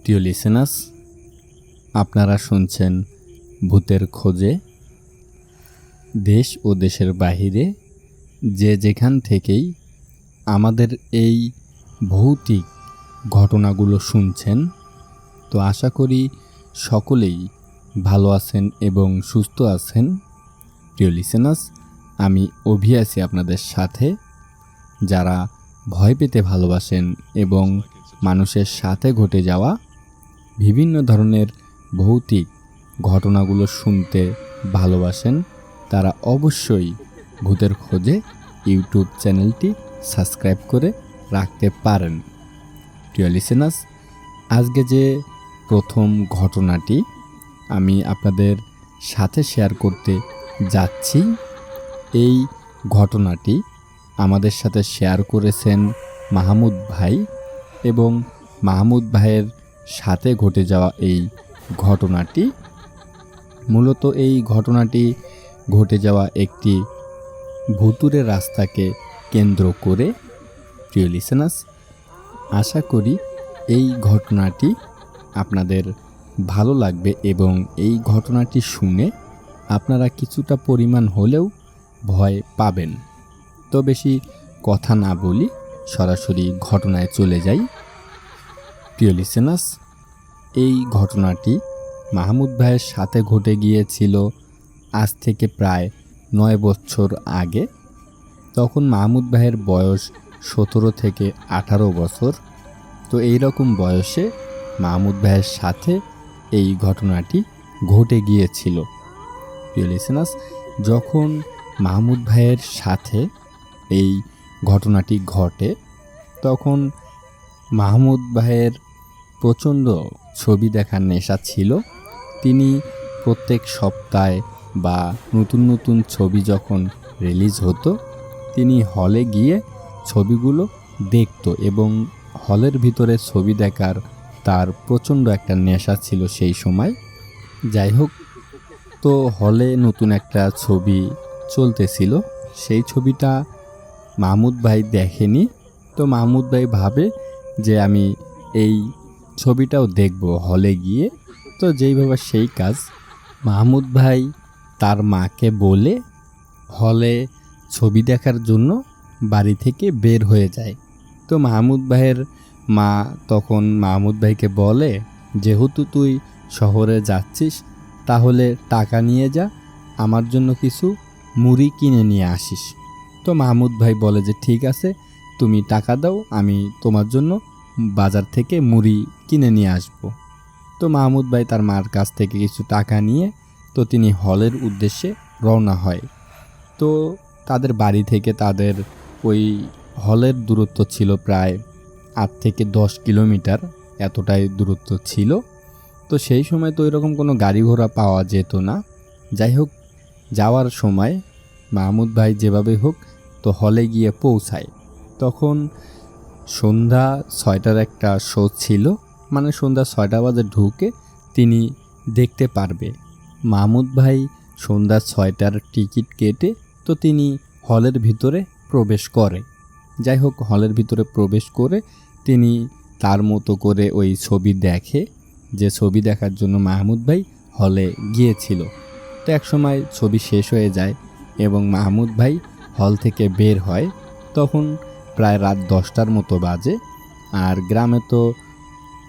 প্রিয় লিসেনার্স, আপনারা শুনছেন ভূতের খোঁজে। দেশ ও দেশের বাহিরে যে যেখান থেকেই আমাদের এই ভৌতিক ঘটনাগুলো শুনছেন, তো আশা করি সকলেই ভালো আছেন এবং সুস্থ আছেন। প্রিয় লিসেনার্স, আমি অভি আছি আপনাদের সাথে। যারা ভয় পেতে ভালোবাসেন এবং মানুষের সাথে ঘটে যাওয়া বিভিন্ন ধরনের ভৌতিক ঘটনাগুলো শুনতে ভালোবাসেন, তারা অবশ্যই ভূতের খোঁজে ইউটিউব চ্যানেলটি সাবস্ক্রাইব করে রাখতে পারেন। প্রিয় লিসেনার্স, আজকে যে প্রথম ঘটনাটি আমি আপনাদের সাথে শেয়ার করতে যাচ্ছি, এই ঘটনাটি আমাদের সাথে শেয়ার করেছেন মাহমুদ ভাই, এবং মাহমুদ ভাইয়ের সাথে ঘটে যাওয়া এই ঘটনাটি মূলত ঘটে যাওয়া একটি ভুতুরে রাস্তাকে কেন্দ্র করে। প্রিয় লিসেনার্স, আশা করি এই ঘটনাটি আপনাদের ভালো লাগবে এবং এই ঘটনাটি শুনে আপনারা কিছুটা পরিমাণ হলেও ভয় পাবেন। তো বেশি কথা না বলি, সরাসরি ঘটনায় চলে যাই। প্রিয় লিসেনার্স, এই ঘটনাটি মাহমুদ ভাইয়ের সাথে ঘটে গিয়েছিল আজ থেকে প্রায় 9 বছর আগে। তখন মাহমুদ ভাইয়ের বয়স 17 থেকে 18 বছর। তো এই রকম বয়সে মাহমুদ ভাইয়ের সাথে এই ঘটনাটি ঘটে গিয়েছিল। প্রিয় লিসেনার্স, যখন মাহমুদ ভাইয়ের সাথে এই ঘটনাটি ঘটে, তখন মাহমুদ ভাইয়ের প্রচণ্ড ছবি দেখার নেশা ছিল। তিনি প্রত্যেক সপ্তাহে বা নতুন নতুন ছবি যখন রিলিজ হতো, তিনি হলে গিয়ে ছবিগুলো দেখত এবং হলের ভিতরে ছবি দেখার তার প্রচণ্ড একটা নেশা ছিল সেই সময়। যাই হোক, তো হলে নতুন একটা ছবি চলতেছিল, সেই ছবিটা মাহমুদ ভাই দেখেনি। তো মাহমুদ ভাই ভাবে যে আমি এই ছবিটাও দেখব হলে গিয়ে। তো যেইভাবে সেই কাজ, মাহমুদ ভাই তার মাকে বলে হলে ছবি দেখার জন্য বাড়ি থেকে বের হয়ে যায়। তো মাহমুদ ভাইয়ের মা তখন মাহমুদ ভাইকে বলে, যেহেতু তুই শহরে যাচ্ছিস, তাহলে টাকা নিয়ে যা, আমার জন্য কিছু মুড়ি কিনে নিয়ে আসিস। তো মাহমুদ ভাই বলে যে ঠিক আছে, তুমি টাকা দাও, আমি তোমার জন্য বাজার থেকে মুড়ি কিনে নিয়ে আসব। তো মাহমুদ ভাই তার মার কাছ থেকে কিছু টাকা নিয়ে তো তিনি হলের উদ্দেশ্যে রওনা হয়। তো তাদের বাড়ি থেকে তাদের ওই হলের দূরত্ব ছিল প্রায় 8 থেকে 10 কিলোমিটার, এতটাই দূরত্ব ছিল। তো সেই সময় তো এরকম কোনো গাড়ি ঘোড়া পাওয়া যেত না। যাই হোক, যাওয়ার সময় মাহমুদ ভাই যেভাবে হোক তো হলে গিয়ে পৌঁছায়। তখন সন্ধ্যা 6টার একটা শো ছিল, মানে সন্ধ্যা 6টা বাজে ঢুকে তিনি দেখতে পারবে। মাহমুদ ভাই সন্ধ্যা 6টার টিকিট কেটে তো তিনি হলের ভিতরে প্রবেশ করে। যাই হোক, হলের ভিতরে প্রবেশ করে তিনি তার মতো করে ওই ছবি দেখে, যে ছবি দেখার জন্য মাহমুদ ভাই হলে গিয়েছিল। তো একসময় ছবি শেষ হয়ে যায় এবং মাহমুদ ভাই হল থেকে বের হয়। তখন প্রায় রাত 10টার মতো বাজে। আর গ্রামে তো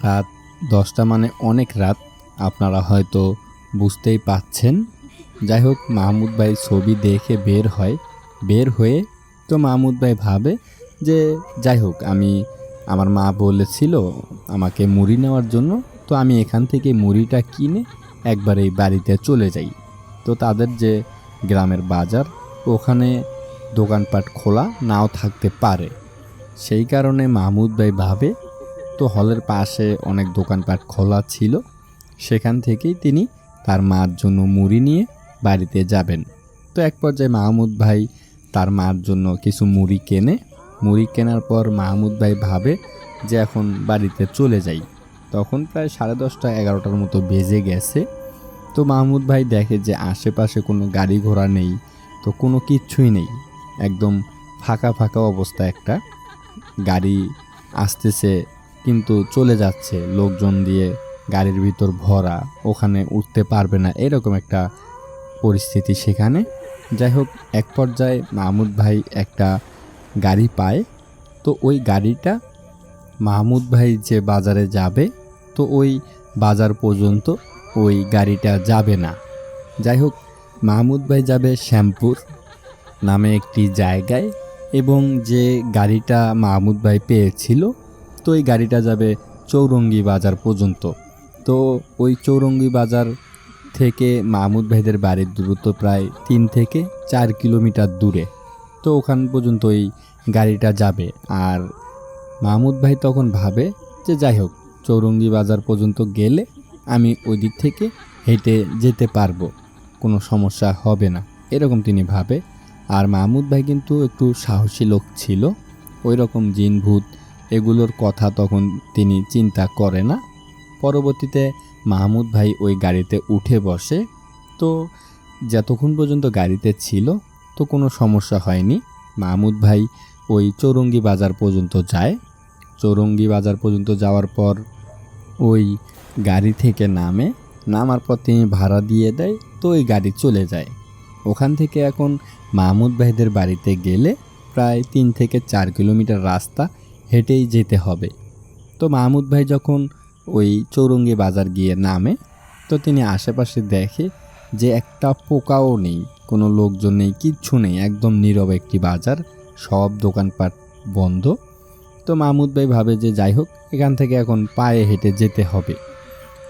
রাত 10টা মানে অনেক রাত, আপনারা হয়তো বুঝতেই পাচ্ছেন। যাই হোক, মাহমুদ ভাই ছবি দেখে বের হয়ে তো মাহমুদ ভাই ভাবে যে যাই হোক, আমার মা বলেছিল আমাকে মুড়ি নেওয়ার জন্য, তো আমি এখান থেকে মুড়িটা কিনে একবারেই বাড়িতে চলে যাই। তো তাদের যে গ্রামের বাজার, ওখানে দোকানপাট খোলা নাও থাকতে পারে, সেই কারণে মাহমুদ ভাই ভাবে তো হলের পাশে অনেক দোকানপাট খোলা ছিল, সেখান থেকেই তিনি তার মার জন্য মুড়ি নিয়ে বাড়িতে যাবেন। তো এক পর্যায়ে মাহমুদ ভাই তার মার জন্য কিছু মুড়ি কেনে। মুড়ি কেনার পর মাহমুদ ভাই ভাবে যে এখন বাড়িতে চলে যাই। তখন প্রায় 10:30 11টার মতো বেজে গেছে। তো মাহমুদ ভাই দেখে যে আশেপাশে কোনো গাড়ি ঘোড়া নেই। তো তো কোনো কিচ্ছুই নেই, একদম ফাঁকা ফাঁকা অবস্থা। একটা গাড়ি আসতেছে কিন্তু চলে যাচ্ছে, লোকজন দিয়ে গাড়ির ভিতর ভরা, ওখানে উঠতে পারবে না, এরকম একটা পরিস্থিতি সেখানে। যাই হোক, এক পর্যায়ে মাহমুদ ভাই একটা গাড়ি পায়। তো ওই গাড়িটা মাহমুদ ভাই যে বাজারে যাবে, তো ওই বাজার পর্যন্ত ওই গাড়িটা যাবে না। যাই হোক, মাহমুদ ভাই যাবে শ্যামপুর নামে একটি জায়গায়, এবং যে গাড়িটা মাহমুদ ভাই পেয়েছিল, তো এই গাড়িটা যাবে চৌরঙ্গি বাজার পর্যন্ত। তো ওই চৌরঙ্গি বাজার থেকে মাহমুদ ভাইদের বাড়ির দূরত্ব প্রায় 3 থেকে 4 কিলোমিটার দূরে। তো ওখান পর্যন্ত ওই গাড়িটা যাবে। আর মাহমুদ ভাই তখন ভাবে যে যাই হোক, চৌরঙ্গি বাজার পর্যন্ত গেলে আমি ওই দিক থেকে হেঁটে যেতে পারবো, কোনো সমস্যা হবে না, এরকম তিনি ভাবে। আর মাহমুদ ভাই কিন্তু একটু সাহসী লোক ছিল, ওই রকম জিন ভূত এগুলোর কথা তখন তিনি চিন্তা করে না। পরবর্তীতে মাহমুদ ভাই ওই গাড়িতে উঠে বসে। তো যতক্ষণ পর্যন্ত গাড়িতে ছিল তো কোনো সমস্যা হয়নি। মাহমুদ ভাই ওই চৌরঙ্গি বাজার পর্যন্ত যায়। চৌরঙ্গি বাজার পর্যন্ত যাওয়ার পর ওই গাড়ি থেকে নামার পর তিনি ভাড়া দিয়ে দেয়। তো ওই গাড়ি চলে যায়। ওখান থেকে এখন মাহমুদ ভাইদের বাড়িতে গেলে প্রায় 3 থেকে 4 কিলোমিটার রাস্তা হেঁটেই যেতে হবে। তো মাহমুদ ভাই যখন ওই চৌরঙ্গি বাজার গিয়ে নামে, তো তিনি আশেপাশে দেখে যে একটা পোকাও নেই, কোনো লোকজন নেই, কিচ্ছু নেই, একদম নীরব একটি বাজার, সব দোকানপাট বন্ধ। তো মাহমুদ ভাই ভাবে যে যাই হোক, এখান থেকে এখন পায়ে হেঁটে যেতে হবে।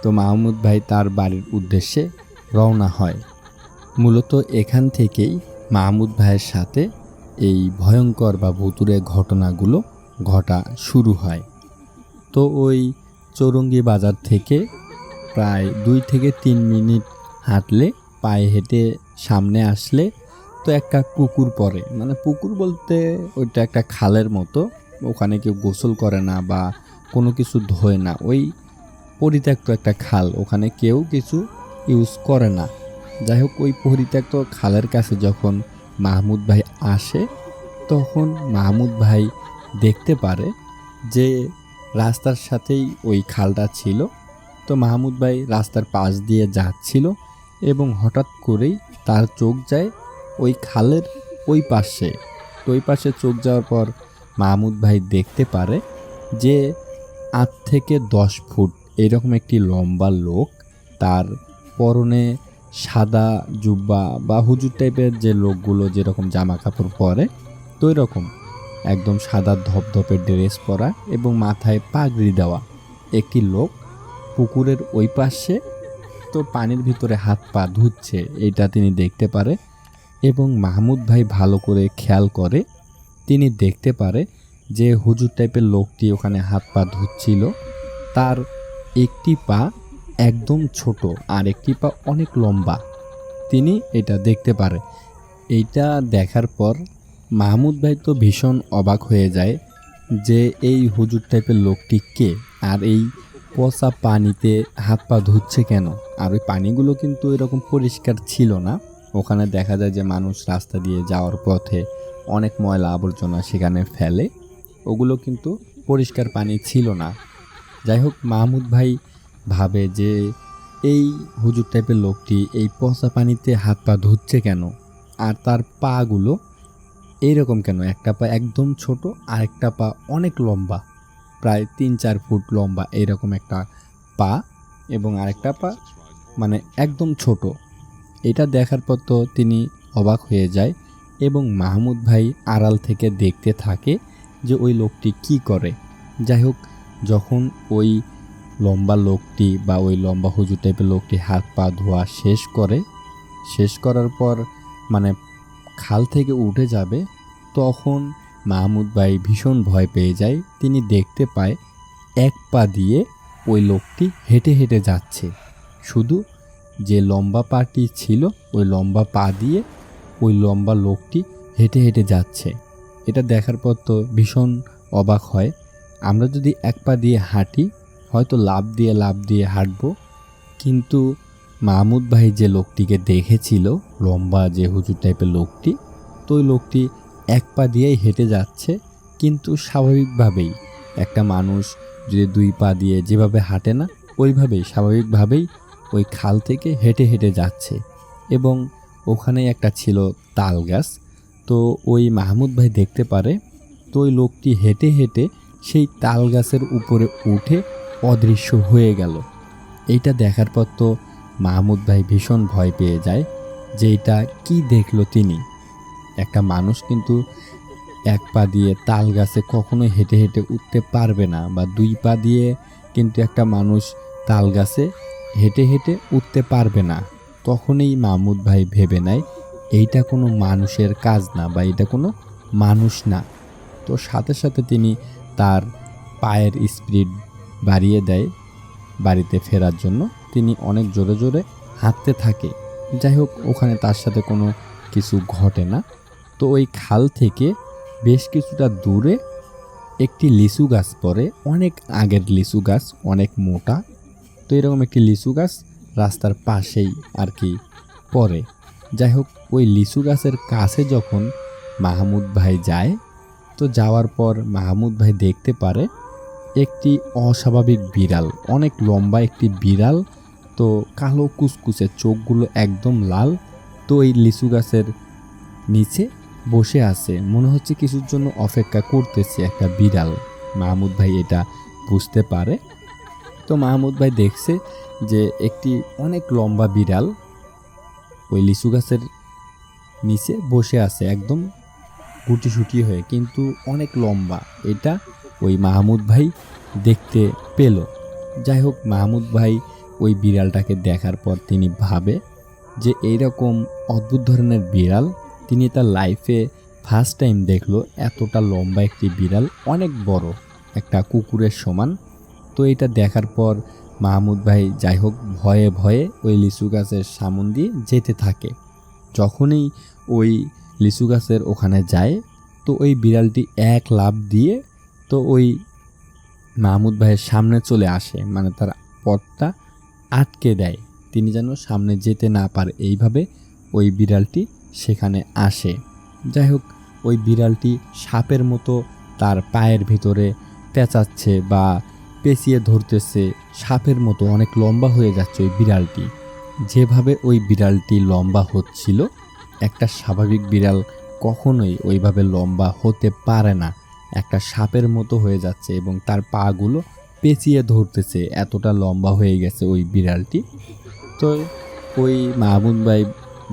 তো মাহমুদ ভাই তার বাড়ির উদ্দেশ্যে রওনা হয়। মূলত এখান থেকেই মাহমুদ ভাইয়ের সাথে এই ভয়ঙ্কর বা ভুতুড়ে ঘটনাগুলো ঘটা শুরু হয়। তো ওই চৌরঙ্গি বাজার থেকে প্রায় 2 থেকে 3 মিনিট হাঁটলে, পায়ে হেঁটে সামনে আসলে তো একটা পুকুর পড়ে। মানে পুকুর বলতে ওইটা একটা খালের মতো, ওখানে কেউ গোসল করে না বা কোনো কিছু ধোয় না, ওই পরিত্যক্ত একটা খাল, ওখানে কেউ কিছু ইউজ করে না। যাই হোক, ওই পরিত্যক্ত খালের কাছে যখন মাহমুদ ভাই আসে, তখন মাহমুদ ভাই দেখতে পারে যে রাস্তার সাথেই ওই খালটা ছিল। তো মাহমুদ ভাই রাস্তার পাশ দিয়ে যাচ্ছিল এবং হঠাৎ করেই তার চোখ যায় ওই খালের ওই পাশে। তো ওই পাশে চোখ যাওয়ার পর মাহমুদ ভাই দেখতে পারে যে 8 থেকে 10 ফুট এরকম একটি লম্বা লোক, তার পরনে সাদা জুব্বা বা হুজুর টাইপের যে লোকগুলো যেরকম জামা কাপড় পরে, তো এরকম একদম সাদা ধপধপে ড্রেস পরা এবং মাথায় পাগড়ি দেওয়া একটি লোক পুকুরের ওই পাশে তো পানির ভিতরে হাত পা ধুচ্ছে, এটা তিনি দেখতে পারে। এবং মাহমুদ ভাই ভালো করে খেয়াল করে, তিনি দেখতে পারে যে হুজুর টাইপের লোকটি ওখানে হাত পা ধুচ্ছিল, তার একটি পা একদম ছোট আর একটি পা অনেক লম্বা, তিনি এটা দেখতে পারে। এইটা দেখার পর মাহমুদ ভাই তো ভীষণ অবাক হয়ে যায় যে এই হুজুর টাইপের লোকটি কে, আর এই পচা পানিতে হাত পা ধুচ্ছে কেন। আর ওই পানিগুলো কিন্তু এরকম পরিষ্কার ছিল না, ওখানে দেখা যায় যে মানুষ রাস্তা দিয়ে যাওয়ার পথে অনেক ময়লা আবর্জনা সেখানে ফেলে, ওগুলো কিন্তু পরিষ্কার পানি ছিল না। যাই হোক, মাহমুদ ভাই ভাবে যে এই হুজুর টাইপের লোকটি এই পচা পানিতে হাত পা ধুচ্ছে কেন, আর তার পাগুলো এইরকম কেন, একটা পা একদম ছোট আর একটা পা অনেক লম্বা, প্রায় 3-4 ফুট লম্বা এইরকম একটা পা, এবং আরেকটা পা মানে একদম ছোট। এটা দেখার পর তো তিনি অবাক হয়ে যায় এবং মাহমুদ ভাই আড়াল থেকে দেখতে থাকে যে ওই লোকটি কি করে। যাই হোক, যখন ওই লম্বা লোকটি বা ওই লম্বা হুজুর টাইপের লোকটি হাত পা ধোয়া শেষ করার পর মানে খাল থেকে উঠে যাবে, তখন মাহমুদ ভাই ভীষণ ভয় পেয়ে যায়। তিনি দেখতে পায় এক পা দিয়ে ওই লোকটি হেঁটে হেঁটে যাচ্ছে, শুধু যে লম্বা পাটি ছিল ওই লম্বা পা দিয়ে ওই লম্বা লোকটি হেঁটে হেঁটে যাচ্ছে। এটা দেখার পর তো ভীষণ অবাক হয়। আমরা যদি এক পা দিয়ে হাঁটি হয়তো লাফ দিয়ে হাঁটবো, কিন্তু মাহমুদ ভাই যে লোকটিকে দেখেছিল, লম্বা যে হুজুর টাইপের লোকটি, তো ওই লোকটি এক পা দিয়েই হেঁটে যাচ্ছে, কিন্তু স্বাভাবিকভাবেই একটা মানুষ যদি দুই পা দিয়ে যেভাবে হাঁটে না, ওইভাবেই স্বাভাবিকভাবেই ওই খাল থেকে হেঁটে হেঁটে যাচ্ছে। এবং ওখানে একটা ছিল তাল গাছ। তো ওই মাহমুদ ভাই দেখতে পারে, তো ওই লোকটি হেঁটে হেঁটে সেই তাল গাছের উপরে উঠে অদৃশ্য হয়ে গেল। এইটা দেখার পর তো মাহমুদ ভাই ভীষণ ভয় পেয়ে যায় যে এটা কি দেখলো তিনি। একটা মানুষ কিন্তু এক পা দিয়ে তাল গাছে কখনোই হেঁটে হেঁটে উঠতে পারবে না, বা দুই পা দিয়ে কিন্তু একটা মানুষ তাল গাছে হেঁটে হেঁটে উঠতে পারবে না। তখনই মাহমুদ ভাই ভেবে নেয় এইটা কোনো মানুষের কাজ না, বা এটা কোনো মানুষ না। তো সাথে সাথে তিনি তার পায়ের স্পিড বাড়িয়ে দেয় বাড়িতে ফেরার জন্য। তিনি অনেক জোরে জোরে হাঁটতে থাকে। যাই হোক, ওখানে তার সাথে কোনো কিছু ঘটে না। তো ওই খাল থেকে বেশ কিছুটা দূরে একটি লিচু গাছ পড়ে, অনেক আগের লিচু গাছ, অনেক মোটা। তো এরকম একটি লিচু গাছ রাস্তার পাশেই আর কি পড়ে। যাই হোক, ওই লিচু গাছের কাছে যখন মাহমুদ ভাই যায়, তো যাওয়ার পর মাহমুদ ভাই দেখতে পারে একটি অস্বাভাবিক বিড়াল, অনেক লম্বা একটি বিড়াল। তো কালো কুচকুচে, চোখগুলো একদম লাল। তো এই লিচু গাছের নিচে বসে আছে, মনে হচ্ছে কিছুর জন্য অপেক্ষা করতেছে একটা বিড়াল। মাহমুদ ভাই এটা বুঝতে পারে। তো মাহমুদ ভাই দেখছে যে একটি অনেক লম্বা বিড়াল ওই লিচু গাছের নিচে বসে আছে, একদম গুটিসুটি হয়ে, কিন্তু অনেক লম্বা। এটা ওই মাহমুদ ভাই দেখতে পেল। যাই হোক, মাহমুদ ভাই ওই বিড়ালটাকে দেখার পর তিনি ভাবে যে এইরকম অদ্ভুত ধরনের বিড়াল তিনি তার লাইফে ফার্স্ট টাইম দেখলো। এতটা লম্বা একটি বিড়াল, অনেক বড়, একটা কুকুরের সমান। তো এটা দেখার পর মাহমুদ ভাই যাই হোক ভয়ে ভয়ে ওই লিচু গাছের সামন দিয়ে যেতে থাকে। যখনই ওই লিচু গাছের ওখানে যায়, তো ওই বিড়ালটি এক লাফ দিয়ে তো ওই মাহমুদ ভাইয়ের সামনে চলে আসে, মানে তার পথটা আটকে দেয়, তিনি যেন সামনে যেতে না পারে। এইভাবে ওই বিড়ালটি সেখানে আসে। যাই হোক, ওই বিড়ালটি সাপের মতো তার পায়ের ভিতরে পেঁচাচ্ছে বা পেঁচিয়ে ধরতেছে, সাপের মতো অনেক লম্বা হয়ে যাচ্ছে ওই বিড়ালটি। যেভাবে ওই বিড়ালটি লম্বা হচ্ছিল, একটা স্বাভাবিক বিড়াল কখনোই ওইভাবে লম্বা হতে পারে না। একটা সাপের মতো হয়ে যাচ্ছে এবং তার পাগুলো পেঁচিয়ে ধরতেছে, এতটা লম্বা হয়ে গেছে ওই বিড়ালটি। তো ওই মাহমুদ ভাই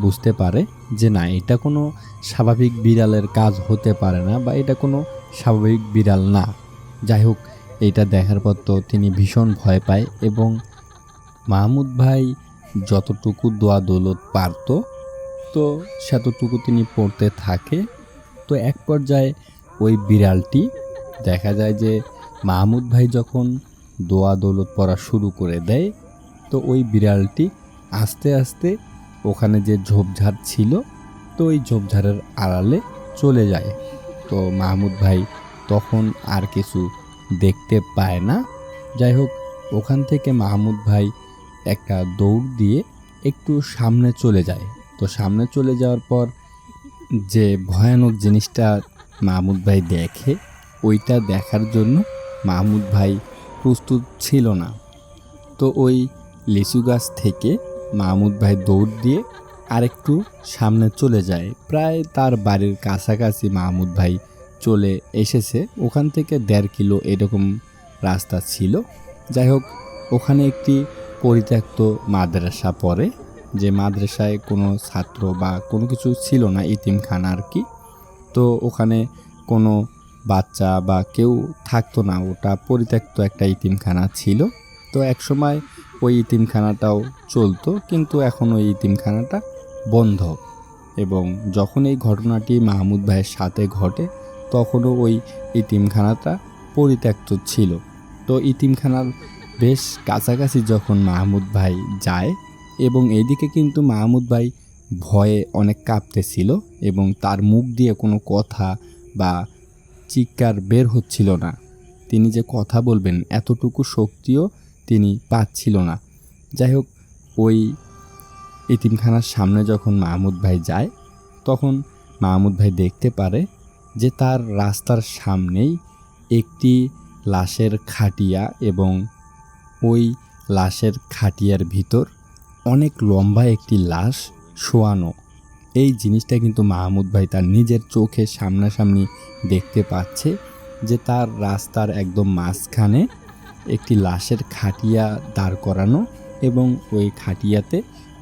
বুঝতে পারে যে না, এটা কোনো স্বাভাবিক বিড়ালের কাজ হতে পারে না, বা এটা কোনো স্বাভাবিক বিড়াল না। যাই হোক, এইটা দেখার পর তো তিনি ভীষণ ভয় পায় এবং মাহমুদ ভাই যতটুকু দোয়া দৌলত পারত, তো সেতটুকু তিনি পড়তে থাকে। তো এক পর্যায়ে ওই বিড়ালটি দেখা যায় যে মাহমুদ ভাই যখন দোয়া দৌলত পড়া শুরু করে দেয়, তো ওই বিড়ালটি আস্তে আস্তে ওখানে যে ঝোপঝাড় ছিল, তো ওই ঝোপঝাড়ের আড়ালে চলে যায়। তো মাহমুদ ভাই তখন আর কিছু দেখতে পায় না। যাই হোক, ওখান থেকে মাহমুদ ভাই একটা দৌড় দিয়ে একটু সামনে চলে যায়। তো সামনে চলে যাওয়ার পর যে ভয়ানক জিনিসটা মাহমুদ ভাই দেখে, ওইটা দেখার জন্য মাহমুদ ভাই প্রস্তুত ছিল না। তো ওই লিচু গাছ থেকে মাহমুদ ভাই দৌড় দিয়ে আরেকটু সামনে চলে যায়। প্রায় তার বাড়ির কাছাকাছি মাহমুদ ভাই চলে এসেছে। ওখান থেকে 1.5 কিলো এরকম রাস্তা ছিল। যাই হোক, ওখানে একটি পরিত্যক্ত মাদ্রাসা পড়ে, যে মাদ্রাসায় কোনো ছাত্র বা কোনো কিছু ছিল না, ইতিমখানা আর কি। তো ওখানে কোনো বাচ্চা বা কেউ থাকতো না, ওটা পরিত্যক্ত একটা ইতিমখানা ছিল। তো একসময় ওই ইতিমখানাটাও চলতো, কিন্তু এখন ওই ইতিমখানাটা বন্ধ। এবং যখন এই ঘটনাটি মাহমুদ ভাইয়ের সাথে ঘটে, তখনও ওই ইতিমখানাটা পরিত্যক্ত ছিল। তো ইতিমখানার বেশ কাছাকাছি যখন মাহমুদ ভাই যায়, এবং এইদিকে কিন্তু মাহমুদ ভাই ভয়ে অনেক কাঁপতেছিল এবং তার মুখ দিয়ে কোনো কথা বা চিৎকার বের হচ্ছিল না। তিনি যে কথা বলবেন এতটুকু শক্তিও তিনি পাচ্ছিল না। যাই হোক, ওই এতিমখানার সামনে যখন মাহমুদ ভাই যায়, তখন মাহমুদ ভাই দেখতে পারে যে তার রাস্তার সামনেই একটি লাশের খাটিয়া এবং ওই লাশের খাটিয়ার ভিতর অনেক লম্বা একটি লাশ শোয়ানো। এই জিনিসটা কিন্তু মাহমুদ ভাই তার নিজের চোখে সামনাসামনি দেখতে পাচ্ছে যে তার রাস্তার একদম মাঝখানে একটি লাশের খাটিয়া দাঁড় করানো এবং ওই খাটিয়াতে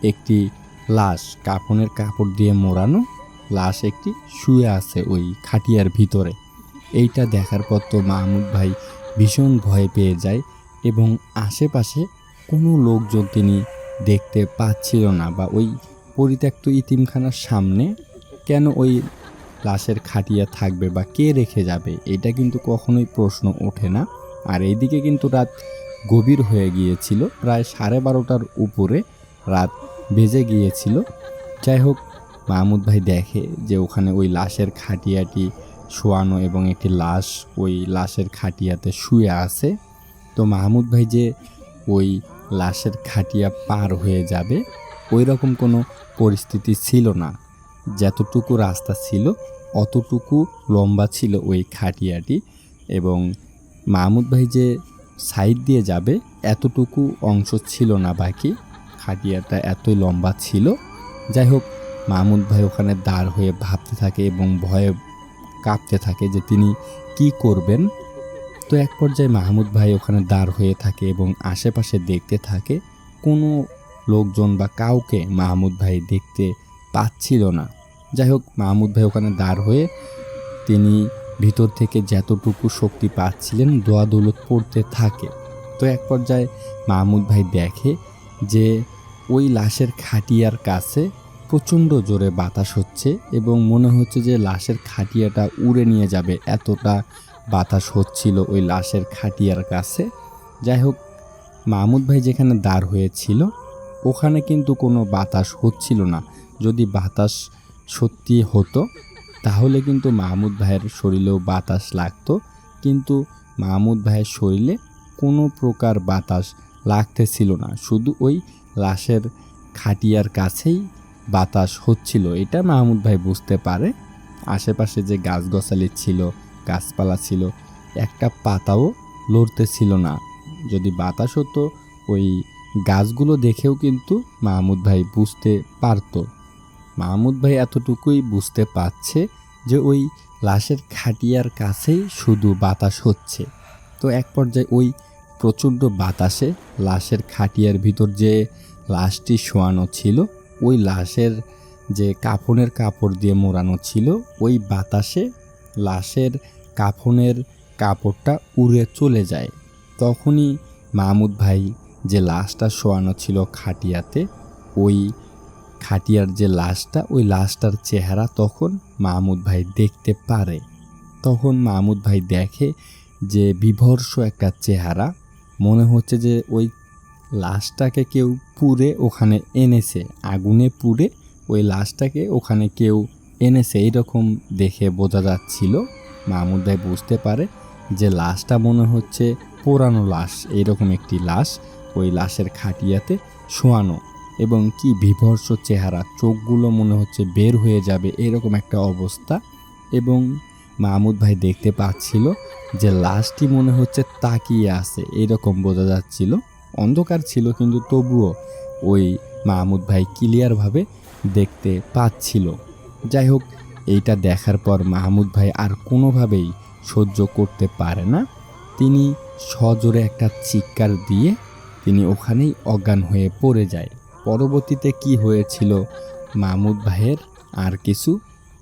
একটি লাশ কাফনের কাপড় দিয়ে মোড়ানো লাশ একটি শুয়ে আছে ওই খাটিয়ার ভিতরে। এইটা দেখার পর তো মাহমুদ ভাই ভীষণ ভয় পেয়ে যায় এবং আশেপাশে কোনো লোকজন তিনি দেখতে পাচ্ছিল না, বা ওই পরিত্যক্ত ইতিমখানার সামনে কেন ওই লাশের খাটিয়া থাকবে বা কে রেখে যাবে, এটা কিন্তু কখনোই প্রশ্ন ওঠে না। আর এইদিকে কিন্তু রাত গভীর হয়ে গিয়েছিল, প্রায় 12:30টার উপরে রাত বেজে গিয়েছিল। যাই হোক, মাহমুদ ভাই দেখে যে ওখানে ওই লাশের খাটিয়াটি শোয়ানো এবং একটি লাশ ওই লাশের খাটিয়াতে শুয়ে আছে। তো মাহমুদ ভাই যে ওই লাশের খাটিয়া পার হয়ে যাবে ওই রকম কোনো পরিস্থিতি ছিল না। যতটুকু রাস্তা ছিল অতটুকু লম্বা ছিল ওই খাটিয়াটি, এবং মাহমুদ ভাই যে সাইড দিয়ে যাবে এতটুকু অংশ ছিল না বাকি, খাটিয়াটা এতই লম্বা ছিল। যাই হোক, মাহমুদ ভাই ওখানে দাঁড় হয়ে ভাবতে থাকে এবং ভয়ে কাঁপতে থাকে যে তিনি কি করবেন। তো এক পর্যায়ে মাহমুদ ভাই ওখানে দাঁড় হয়ে থাকে এবং আশেপাশে দেখতে থাকে, কোনো লোকজন বা কাউকে মাহমুদ ভাই দেখতে পাচ্ছিল না। যাই হোক, মাহমুদ ভাই ওখানে দাঁড় হয়ে তিনি ভিতর থেকে যতটুকু শক্তি পাচ্ছিলেন দোয়া দৌলত পড়তে থাকে। তো এক পর্যায়ে মাহমুদ ভাই দেখে যে ওই লাশের খাটিয়ার কাছে প্রচণ্ড জোরে বাতাস হচ্ছে এবং মনে হচ্ছে যে লাশের খাটিয়াটা উড়ে নিয়ে যাবে, এতটা বাতাস হচ্ছিল ওই লাশের খাটিয়ার কাছে। যাই হোক, মাহমুদ ভাই যেখানে দাঁড় হয়েছিল ওখানে কিন্তু কোনো বাতাস হচ্ছিল না। যদি বাতাস সত্যি হতো তাহলে কিন্তু মাহমুদ ভাইয়ের শরীরেও বাতাস লাগতো, কিন্তু মাহমুদ ভাইয়ের শরীরে কোনো প্রকার বাতাস লাগতেছিল না, শুধু ওই লাশের খাটিয়ার কাছেই বাতাস হচ্ছিল। এটা মাহমুদ ভাই বুঝতে পারে। আশেপাশে যে গাছগাছালি ছিল, গাছপালা ছিল, একটা পাতাও লড়তেছিল না। যদি বাতাস হতো ওই গাছগুলো দেখেও কিন্তু মাহমুদ ভাই বুঝতে পারত। মাহমুদ ভাই এতটুকুই বুঝতে পারছে যে ওই লাশের খাটিয়ার কাছেই শুধু বাতাস হচ্ছে। তো এক পর্যায়ে ওই প্রচণ্ড বাতাসে লাশের খাটিয়ার ভিতর যে লাশটি শোয়ানো ছিল ওই লাশের যে কাফনের কাপড় দিয়ে মোড়ানো ছিল, ওই বাতাসে লাশের কাফনের কাপড়টা উড়ে চলে যায়। তখনই মাহমুদ ভাই যে লাশটা শোয়ানো ছিল খাটিয়াতে, ওই খাটিয়ার যে লাশটা, ওই লাশটার চেহারা তখন মাহমুদ ভাই দেখতে পারে। তখন মাহমুদ ভাই দেখে যে বিভৎস একটা চেহারা, মনে হচ্ছে যে ওই লাশটাকে কেউ পুড়ে ওখানে এনেছে, আগুনে পুড়ে ওই লাশটাকে ওখানে কেউ এনেছে, এইরকম দেখে বোঝা যাচ্ছিল। মাহমুদ ভাই বুঝতে পারে যে লাশটা মনে হচ্ছে পোড়ানো লাশ, এইরকম একটি লাশ ওই লাশের খাটিয়াতে শোয়ানো, এবং কি বিভৎস চেহারা, চোখগুলো মনে হচ্ছে বের হয়ে যাবে এরকম একটা অবস্থা। এবং মাহমুদ ভাই দেখতে পাচ্ছিল যে লাশটি মনে হচ্ছে তাকিয়ে আছে, এরকম বোঝা যাচ্ছিল। অন্ধকার ছিল কিন্তু তবুও ওই মাহমুদ ভাই ক্লিয়ারভাবে দেখতে পাচ্ছিল। যাই হোক, এইটা দেখার পর মাহমুদ ভাই আর কোনোভাবেই সহ্য করতে পারে না, তিনি সজোরে একটা চিৎকার দিয়ে তিনি ওখানেই অজ্ঞান হয়ে পড়ে যায়। পরবর্তীতে কি হয়েছিল মাহমুদ ভাইয়ের আর কিছু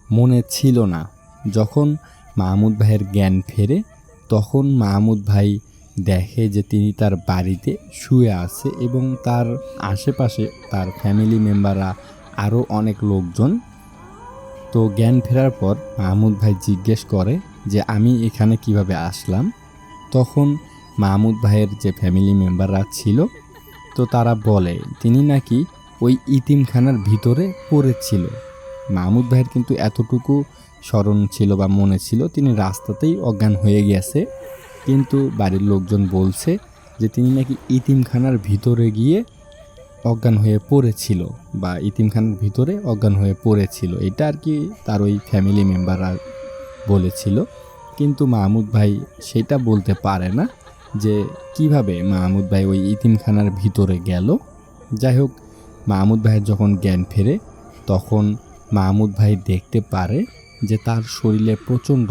মনে ছিল না। যখন মাহমুদ ভাইয়ের জ্ঞান ফেরে তখন মাহমুদ ভাই দেখে যে তিনি তার বাড়িতে শুয়ে আছে এবং তার আশেপাশে তার ফ্যামিলি মেম্বাররা আরও অনেক লোকজন। তো জ্ঞান ফেরার পর মাহমুদ ভাই জিজ্ঞেস করে যে আমি এখানে কিভাবে আসলাম। তখন মাহমুদ ভাইয়ের যে ফ্যামিলি মেম্বাররা ছিল তো তারা বলে তিনি নাকি ওই ইতিমখানার ভিতরে পড়েছিল। মাহমুদ ভাইয়ের কিন্তু এতটুকু স্মরণ ছিল বা মনে ছিল তিনি রাস্তাতেই অজ্ঞান হয়ে গেছে, কিন্তু বাড়ির লোকজন বলছে যে তিনি নাকি ইতিমখানার ভিতরে গিয়ে অজ্ঞান হয়ে পড়েছিল বা ইতিমখানার ভিতরে অজ্ঞান হয়ে পড়েছিল, এটা আর কি তার ওই ফ্যামিলি মেম্বাররা বলেছিল। কিন্তু মাহমুদ ভাই সেটা বলতে পারে না যে কিভাবে মাহমুদ ভাই ওই ইতিমখানার ভিতরে গেল। যাই হোক, মাহমুদ ভাইয়ের যখন জ্ঞান ফেরে তখন মাহমুদ ভাই দেখতে পারে যে তার শরীরে প্রচণ্ড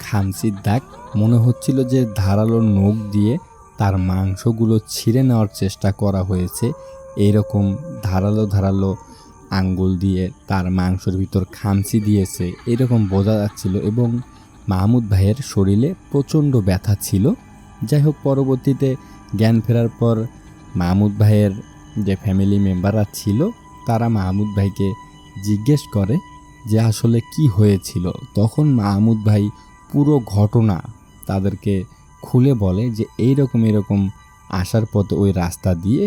খামচির দাগ, মনে হচ্ছিল যে ধারালো নখ দিয়ে তার মাংসগুলো ছিঁড়ে নেওয়ার চেষ্টা করা হয়েছে। এইরকম ধারালো ধারালো আঙ্গুল দিয়ে তার মাংসের ভিতর খামচি দিয়েছে, এরকম বোঝা যাচ্ছিল এবং মাহমুদ ভাইয়ের শরীরে প্রচণ্ড ব্যথা ছিল। যাই হোক, পরবর্তীতে জ্ঞান ফেরার পর মাহমুদ ভাইয়ের যে ফ্যামিলি মেম্বাররা ছিল তারা মাহমুদ ভাইকে জিজ্ঞেস করে যে আসলে কি হয়েছিল। তখন মাহমুদ ভাই পুরো ঘটনা তাদেরকে খুলে বলে যে এরকম আসার পথে ওই রাস্তা দিয়ে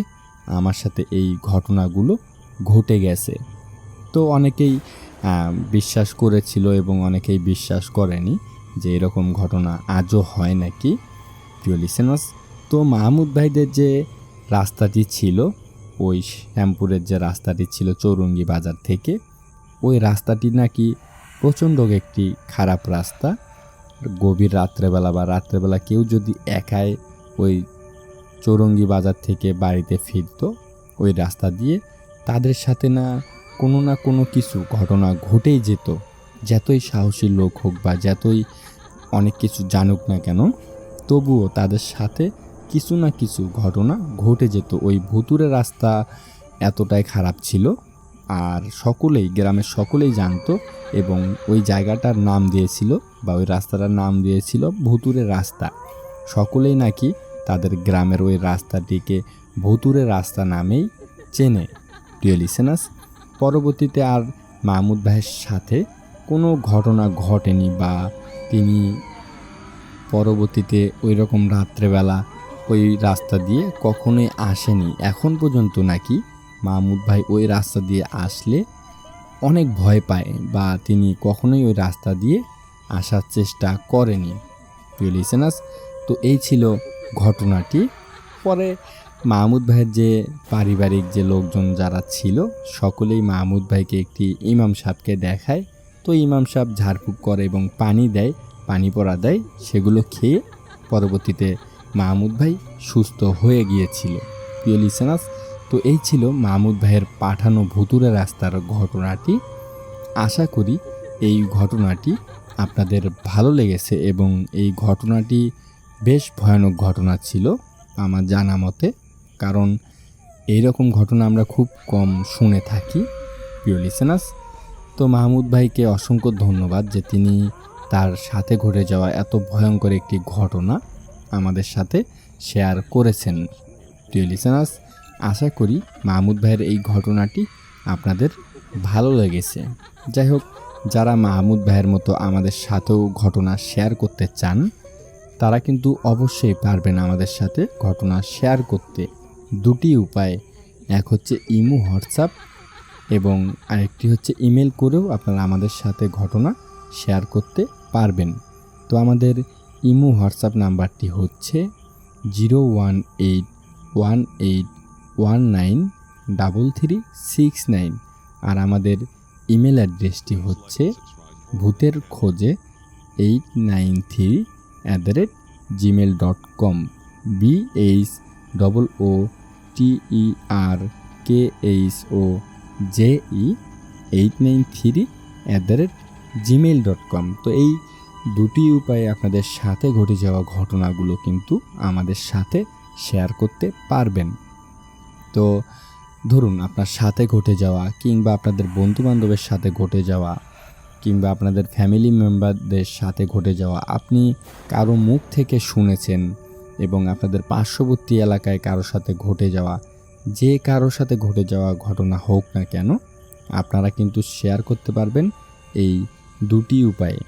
আমার সাথে এই ঘটনাগুলো ঘটে গেছে। তো অনেকেই বিশ্বাস করেছিল এবং অনেকেই বিশ্বাস করেনি যে এরকম ঘটনা আজও হয় নাকি। প্রিয় লিসেনার্স, তো মাহমুদ ভাইদের যে রাস্তাটি ছিল, ওই শ্যামপুরের যে রাস্তাটি ছিল চৌরঙ্গি বাজার থেকে, ওই রাস্তাটি নাকি প্রচণ্ড একটি খারাপ রাস্তা। গভীর রাত্রেবেলা বা রাত্রেবেলা কেউ যদি একাই ওই চৌরঙ্গি বাজার থেকে বাড়িতে ফিরত ওই রাস্তা দিয়ে, তাদের সাথে না কোনো কিছু ঘটনা ঘটেই যেত। যতই সাহসী লোক হোক বা যতই অনেক কিছু জানুক না কেন, তবুও তাদের সাথে কিছু না কিছু ঘটনা ঘটে যেত। ওই ভুতুরে রাস্তা এতটাই খারাপ ছিল, আর গ্রামের সকলেই জানতো এবং ওই জায়গাটার নাম দিয়েছিল বা ওই রাস্তাটার নাম দিয়েছিল ভুতুরে রাস্তা। সকলেই নাকি তাদের গ্রামের ওই রাস্তাটিকে ভুতুরে রাস্তা নামেই চেনে। প্রিয় লিসেনার্স, পরবর্তীতে আর মাহমুদ ভাইয়ের সাথে কোনো ঘটনা ঘটেনি বা তিনি পরবর্তীতে ওই রকম রাত্রেবেলা ওই রাস্তা দিয়ে কখনোই আসেনি। এখন পর্যন্ত নাকি মাহমুদ ভাই ওই রাস্তা দিয়ে আসলে অনেক ভয় পায় বা তিনি কখনোই ওই রাস্তা দিয়ে আসার চেষ্টা করেনি। প্রিয় লিসেনার্স, তো এই ছিল ঘটনাটি। পরে মাহমুদ ভাইয়ের যে পারিবারিক যে লোকজন যারা ছিল সকলেই মাহমুদ ভাইকে একটি ইমাম সাহেবকে দেখায়। তো ইমাম সাহেব ঝাড়ফুঁক করে এবং পানি পড়া দেয়, সেগুলো খেয়ে পরবর্তীতে মাহমুদ ভাই সুস্থ হয়ে গিয়েছিল। প্রিয় লিসেনার্স, তো এই ছিল মাহমুদ ভাইয়ের পাঠানো ভুতুরে রাস্তার ঘটনাটি। আশা করি এই ঘটনাটি আপনাদের ভালো লেগেছে এবং এই ঘটনাটি বেশ ভয়ানক ঘটনা ছিল আমার জানা মতে, কারণ এইরকম ঘটনা আমরা খুব কম শুনে থাকি। প্রিয় লিসেনার্স, তো মাহমুদ ভাইকে অসংখ্য ধন্যবাদ যে তিনি তার সাথে ঘটে যাওয়া এত ভয়ঙ্কর একটি ঘটনা আমাদের সাথে শেয়ার করেছেন। প্রিয় লিসেনার্স, আশা করি মাহমুদ ভাইয়ের এই ঘটনাটি আপনাদের ভালো লেগেছে। যাই হোক, যারা মাহমুদ ভাইয়ের মতো আমাদের সাথেও ঘটনা শেয়ার করতে চান তারা কিন্তু অবশ্যই পারবেন আমাদের সাথে ঘটনা শেয়ার করতে। দুটি উপায়, এক হচ্ছে ইমো, হোয়াটসঅ্যাপ এবং আরেকটি হচ্ছে ইমেল করেও আপনারা আমাদের সাথে ঘটনা শেয়ার করতে পারবেন। তো আমাদের ইমো হোয়াটসঅ্যাপ নাম্বারটি হচ্ছে 01818193369 আর আমাদের ইমেল অ্যাড্রেসটি হচ্ছে bhuterkhoje893@gmail.com BHOOTERKHOJE893@gmail.com। তো এই দুটি উপায়ে আপনাদের সাথে ঘটে যাওয়া ঘটনাগুলো কিন্তু আমাদের সাথে শেয়ার করতে পারবেন। তো ধরুন আপনার সাথে ঘটে যাওয়া কিংবা আপনাদের বন্ধুবান্ধবের সাথে ঘটে যাওয়া কিংবা আপনাদের ফ্যামিলি মেম্বারদের সাথে ঘটে যাওয়া, আপনি কারো মুখ থেকে শুনেছেন এবং আপনাদের পার্শ্ববর্তী এলাকায় কারোর সাথে ঘটে যাওয়া, যে কারোর সাথে ঘটে যাওয়া ঘটনা হোক না কেন, আপনারা কিন্তু শেয়ার করতে পারবেন এই দুটি উপায়ে।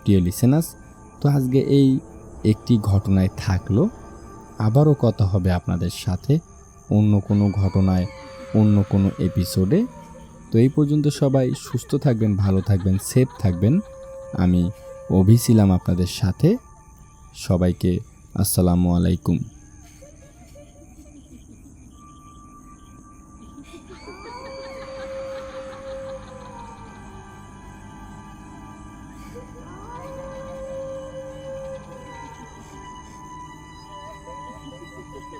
প্রিয় লিসেনার্স, তো আজকে এই একটি ঘটনায় থাকলো, আবারও কথা হবে আপনাদের সাথে অন্য কোনো ঘটনায়, অন্য কোনো এপিসোডে। তো এই পর্যন্ত সবাই সুস্থ থাকবেন, ভালো থাকবেন, সেফ থাকবেন। আমি অভি ছিলাম আপনাদের সাথে। সবাইকে আসসালামু আলাইকুম।